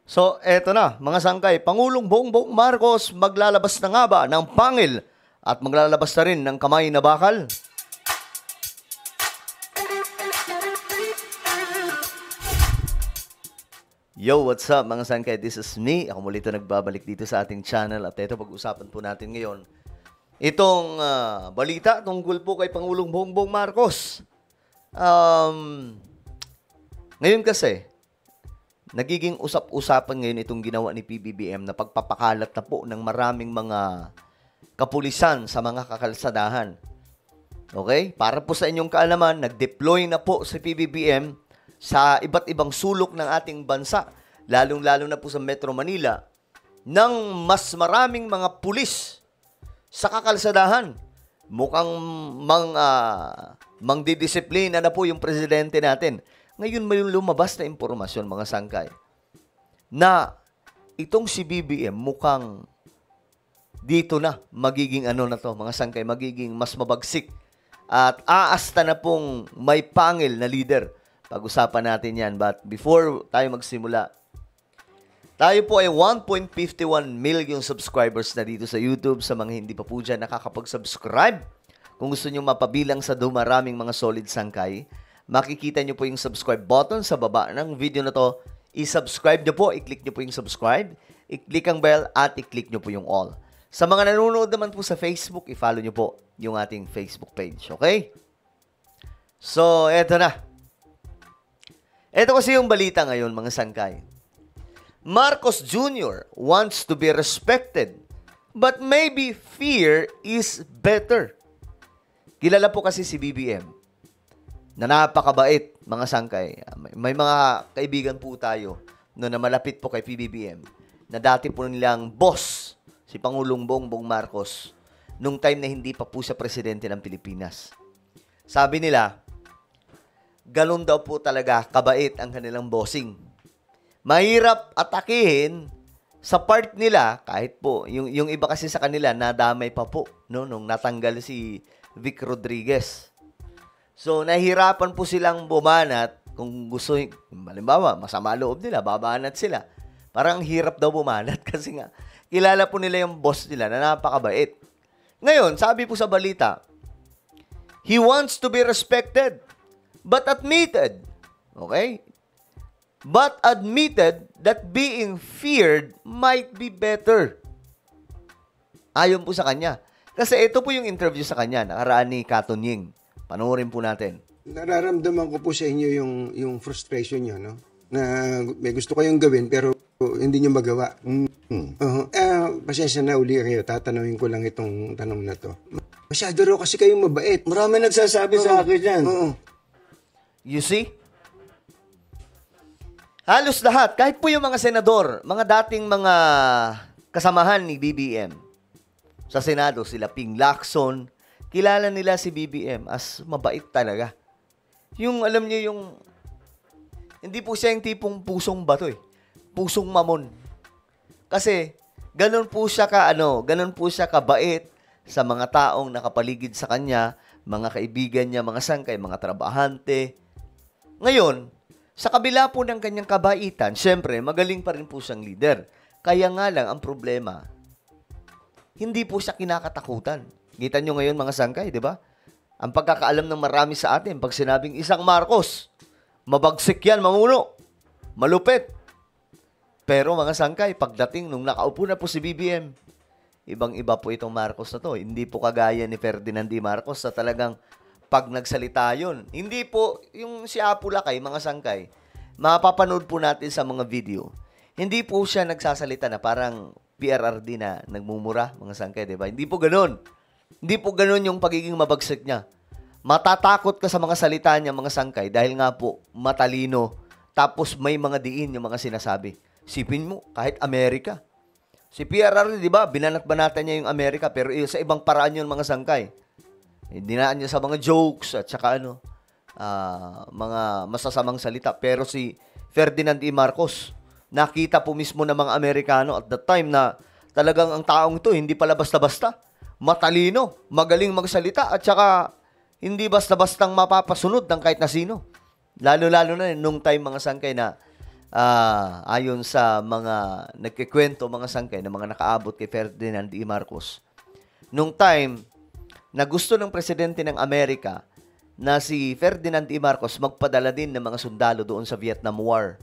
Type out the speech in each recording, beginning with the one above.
So, eto na, mga sangkay, Pangulong Bongbong Marcos maglalabas na nga ba ng pangil at maglalabas na rin ng kamay na bakal? Yo, what's up mga sangkay? This is me. Ako muli ito nagbabalik dito sa ating channel at ito pag-usapan po natin ngayon itong balita tungkol po kay Pangulong Bongbong Marcos. Ngayon kasi, nagiging usap-usapan ngayon itong ginawa ni PBBM na pagpapakalat na po ng maraming mga kapulisan sa mga kakalsadahan. Okay? Para po sa inyong kaalaman, nag-deploy na po si PBBM sa iba't ibang sulok ng ating bansa, lalong-lalo na po sa Metro Manila, ng mas maraming mga pulis sa kakalsadahan. Mukhang mangdidisiplina na po yung presidente natin. Ngayon may lumabas na impormasyon, mga sangkay, na itong si BBM mukhang dito na magiging mga sangkay, magiging mas mabagsik at aasta na pong may pangil na leader. Pag-usapan natin yan. But before tayo magsimula, tayo po ay 1.51 million subscribers na dito sa YouTube. Sa mga hindi pa po dyan nakakapag-subscribe, kung gusto nyo mapabilang sa dumaraming mga solid sangkay, makikita nyo po yung subscribe button sa baba ng video na to. I-subscribe nyo po, i-click nyo po yung subscribe, i-click ang bell, at i-click nyo po yung all. Sa mga nanonood naman po sa Facebook, i-follow nyo po yung ating Facebook page, okay? So, eto na. Eto kasi yung balita ngayon, mga sangkay. Marcos Jr. wants to be respected, but maybe fear is better. Kilala po kasi si BBM na napakabait, mga sangkay. May mga kaibigan po tayo na malapit po kay PBBM na dati po nilang boss, si Pangulong Bongbong Marcos, nung time na hindi pa po siya presidente ng Pilipinas. Sabi nila, ganun daw po talaga kabait ang kanilang bossing. Mahirap atakihin sa part nila, kahit po, yung iba kasi sa kanila, nadamay pa po, no, nung natanggal si Vic Rodriguez. So, nahihirapan po silang bumanat kung gusto, halimbawa, masama loob nila, babanat sila. Parang hirap daw bumanat kasi nga, kilala po nila yung boss nila na napakabait. Ngayon, sabi po sa balita, he wants to be respected, but admitted, okay? But admitted that being feared might be better. Ayon po sa kanya. Kasi ito po yung interview sa kanya, nakaraan ni Katon Ying. Panoorin po natin. Nararamdaman ko po sa inyo yung frustration nyo, no? Na may gusto kayong gawin pero hindi nyo magawa. Pasensya na uli kayo. Tatanungin ko lang itong tanong na to. Masyado raw kasi kayong mabait. Marami nagsasabi sa akin yan. You see? Halos lahat, kahit po yung mga senador, mga dating mga kasamahan ni BBM sa Senado, sila Ping Lacson, kilala nila si BBM as mabait talaga. Yung, alam niyo yung, hindi po siya yung tipong pusong bato eh. Pusong mamon. Kasi, ganun po siya kabait sa mga taong nakapaligid sa kanya, mga kaibigan niya, mga sangkay, mga trabahante. Ngayon, sa kabila po ng kanyang kabaitan, syempre, magaling pa rin po siyang leader. Kaya nga lang, ang problema, hindi po siya kinakatakutan. Kita nyo ngayon mga sangkay, di ba? Ang pagkakaalam ng marami sa atin, pag sinabing isang Marcos, mabagsik yan, mamuno, malupit. Pero mga sangkay, pagdating nung nakaupo na po si BBM, ibang-iba po itong Marcos na to. Hindi po kagaya ni Ferdinand D. Marcos na talagang pag nagsalita yun. Hindi po, yung si Apo Lakay, mga sangkay, mapapanood po natin sa mga video. Hindi po siya nagsasalita na parang PRRD na nagmumura, mga sangkay, di ba? Hindi po ganun. Hindi po ganun yung pagiging mabagsik niya. Matatakot ka sa mga salita niya, mga sangkay, dahil nga po matalino, tapos may mga diin yung mga sinasabi. Sipin mo, kahit Amerika. Si PRRD, di ba, binanat-banatan niya yung Amerika, pero sa ibang paraan yun, mga sangkay. Dinaan niya sa mga jokes at saka mga masasamang salita. Pero si Ferdinand E. Marcos, nakita po mismo ng mga Amerikano at the time na talagang ang taong ito hindi pala basta-basta. Matalino, magaling magsalita at saka hindi basta-bastang mapapasunod ng kahit na sino. Lalo-lalo na nung time mga sangkay na ayon sa mga nagkikwento, mga sangkay, na mga nakaabot kay Ferdinand E. Marcos, nung time na gusto ng presidente ng Amerika na si Ferdinand E. Marcos magpadala din ng mga sundalo doon sa Vietnam War.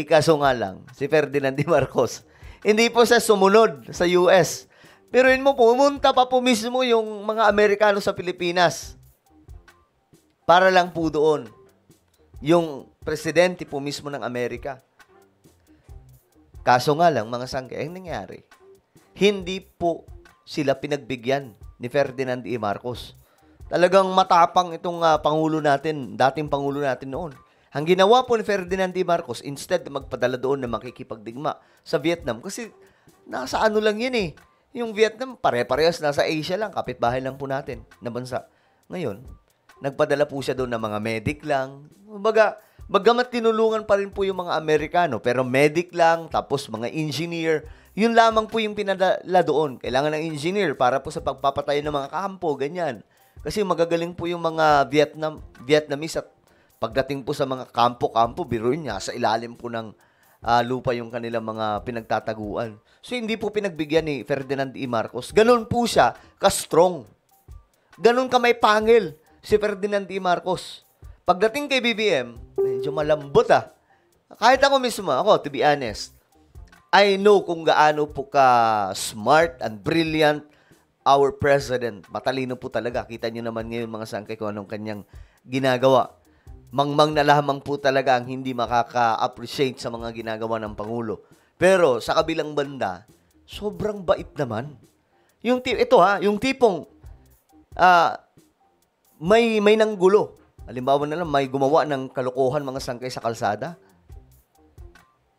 Kaso nga lang, si Ferdinand E. Marcos, hindi po siya sumunod sa US. Pero yun mo, pumunta pa po mismo yung mga Amerikano sa Pilipinas. Para lang po doon. Yung presidente po mismo ng Amerika. Kaso nga lang, mga sangkay, ang nangyari, hindi po sila pinagbigyan ni Ferdinand E. Marcos. Talagang matapang itong Pangulo natin, dating Pangulo natin noon. Ang ginawa po ni Ferdinand E. Marcos, instead na magpadala doon na makikipagdigma sa Vietnam, kasi nasa ano lang yun eh. Yung Vietnam, pare-parehas, nasa Asia lang, kapitbahay lang po natin na bansa. Ngayon, nagpadala po siya doon ng mga medic lang. Bagamat tinulungan pa rin po yung mga Amerikano, pero medic lang, tapos mga engineer, yun lamang po yung pinadala doon. Kailangan ng engineer para po sa pagpapatay ng mga kampo, ganyan. Kasi magagaling po yung mga Vietnamese at pagdating po sa mga kampo-kampo, biruin niya, sa ilalim po ng lupa yung kanilang mga pinagtataguan. So, hindi po pinagbigyan ni Ferdinand E. Marcos. Ganon po siya ka-strong. Ganon ka may pangil si Ferdinand E. Marcos. Pagdating kay BBM, medyo malambot Kahit ako mismo, to be honest, I know kung gaano po ka-smart and brilliant our president. Matalino po talaga. Kita nyo naman ngayon, mga sangkay, kung anong kanyang ginagawa. Mangmang na lamang po talaga ang hindi makaka-appreciate sa mga ginagawa ng Pangulo. Pero sa kabilang banda, sobrang bait naman. Yung tipong may nanggulo. Halimbawa na lang, may gumawa ng kalokohan, mga sangkay, sa kalsada.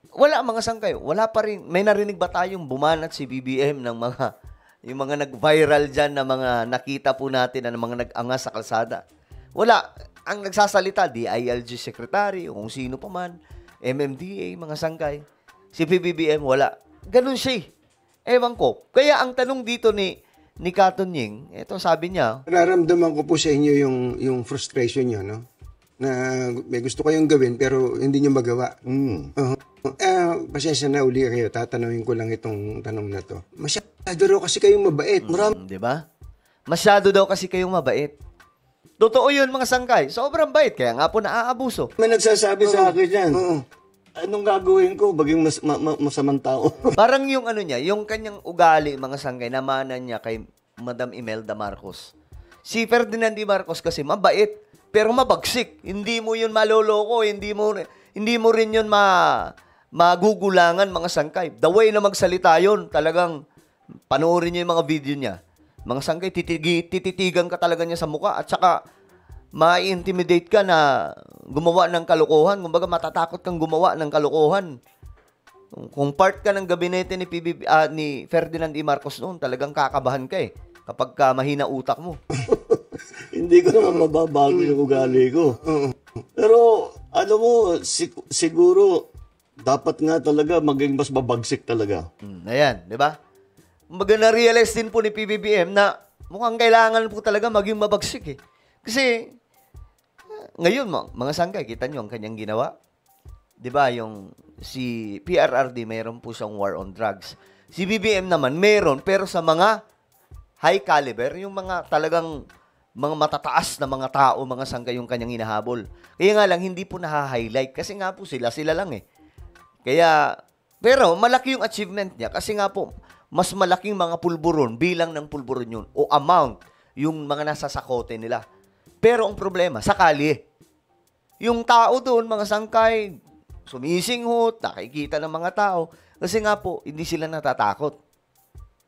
Wala, mga sangkay. Wala pa rin. May narinig ba tayong bumanat si BBM ng yung mga nag-viral dyan na mga nakita po natin na mga nag-angas sa kalsada? Wala. Ang nagsasalita, DILG Secretary, o kung sino pa man, MMDA, mga sangkay. Si BBM, wala. Ganun siya. Ewan ko. Kaya ang tanong dito ni Katon Ying, ito sabi niya, Nararamdaman ko po sa inyo yung frustration nyo, no? Na may gusto kayong gawin pero hindi nyo magawa. Pasensya na uli kayo. Tatanungin ko lang itong tanong na to. Masyado raw kasi kayong mabait. di ba? Masyado daw kasi kayong mabait. Totoo yun, mga sangkay. Sobrang bait. Kaya nga po naaabuso. May nagsasabi sa akin yan. Anong gagawin ko? Baging masamang tao. Parang yung yung kanyang ugali, mga sangkay, namanan niya kay Madam Imelda Marcos. Si Ferdinand E. Marcos kasi mabait, pero mabagsik. Hindi mo yun maloloko, hindi mo rin yun magugulangan, mga sangkay. The way na magsalita yun, talagang panoorin niyo yung mga video niya. Mga sangkay, tititigan ka talaga niya sa mukha, at saka ma-intimidate ka na gumawa ng kalokohan. Kumbaga, matatakot kang gumawa ng kalokohan. Kung part ka ng gabinete ni Ferdinand E. Marcos noon, talagang kakabahan ka kapag mahina utak mo. Hindi ko naman mababago yung ugali ko. Pero, siguro, dapat nga talaga maging mas mabagsik talaga. Ayan, di ba? Kumbaga, na-realize din po ni PBBM na mukhang kailangan po talaga maging mabagsik Kasi, ngayon, mga sangkay, kita nyo ang kanyang ginawa. Di ba, yung si PRRD, mayroon po siyang war on drugs. Si BBM naman, meron, pero sa mga high caliber, yung mga talagang mga matataas na mga tao, mga sangkay, yung kanyang hinahabol. Kaya nga lang, hindi po naha-highlight. Kasi nga po, sila lang Kaya, pero malaki yung achievement niya. Kasi nga po, mas malaking mga pulburon, bilang ng pulburon yun, o amount, yung mga nasa sakote nila. Pero ang problema, sakali. Yung tao doon, mga sangkay, sumisinghot, nakikita ng mga tao. Kasi nga po, hindi sila natatakot.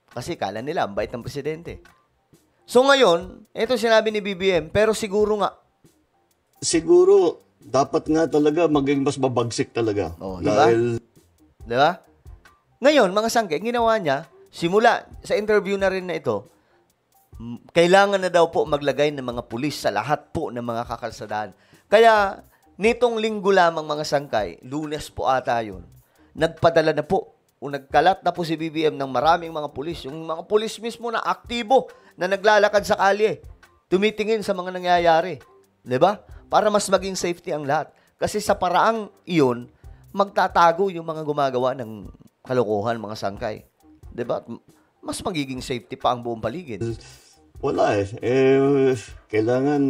Kasi kala nila, ang bait ng presidente. So ngayon, ito sinabi ni BBM, pero siguro, dapat nga talaga maging mas mabagsik talaga. Diba? Diba? Ngayon, mga sangkay, ginawa niya, simula sa interview na rin na ito, kailangan na daw po maglagay ng mga pulis sa lahat po ng mga kakalsadaan. Kaya, nitong linggo lamang, mga sangkay, Lunes po ata yun, nagpadala na po, o nagkalat na po si BBM ng maraming mga pulis. Yung mga pulis mismo na aktibo, na naglalakad sa kalye, tumitingin sa mga nangyayari. Diba? Para mas maging safety ang lahat. Kasi sa paraang iyon, magtatago yung mga gumagawa ng kalokohan, mga sangkay. 'Di ba? Mas magiging safety pa ang buong paligid. Wala eh. Kailangan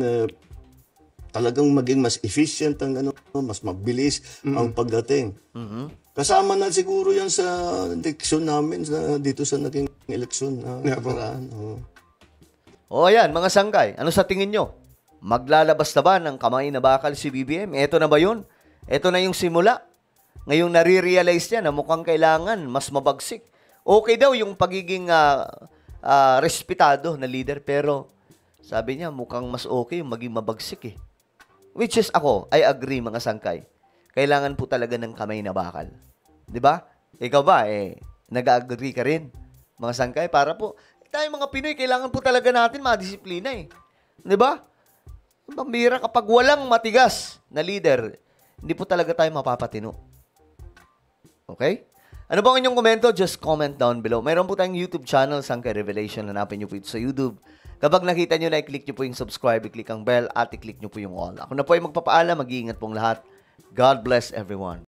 talagang maging mas efficient ang mas mabilis ang pagdating. Kasama na siguro yan sa eleksyon namin dito sa naging eleksyon na nakaraan. O yan, mga sangkay, ano sa tingin nyo? Maglalabas na ba ng kamay na bakal si BBM? Ito na ba yun? Ito na yung simula. Ngayong nare-realize niya na mukhang kailangan mas mabagsik. Okay daw yung pagiging respetado na leader, pero sabi niya mukhang mas okay yung maging mabagsik eh. Which is ako, I agree mga sangkay. Kailangan po talaga ng kamay na bakal. 'Di ba? Ikaw ba nag-agree ka rin mga sangkay para po tayo mga Pinoy kailangan po talaga natin madisiplina eh. 'Di ba? Pambira kapag walang matigas na leader, hindi po talaga tayo mapapatino. Okay? Ano bang inyong komento? Just comment down below. Mayroon po tayong YouTube channel, Sangkay Revelation. Hanapin niyo po ito sa YouTube. Kapag nakita nyo na, i-click nyo po yung subscribe, i-click ang bell, at i-click nyo po yung all. Ako na po ay magpapaalam. Mag-iingat pong lahat. God bless everyone.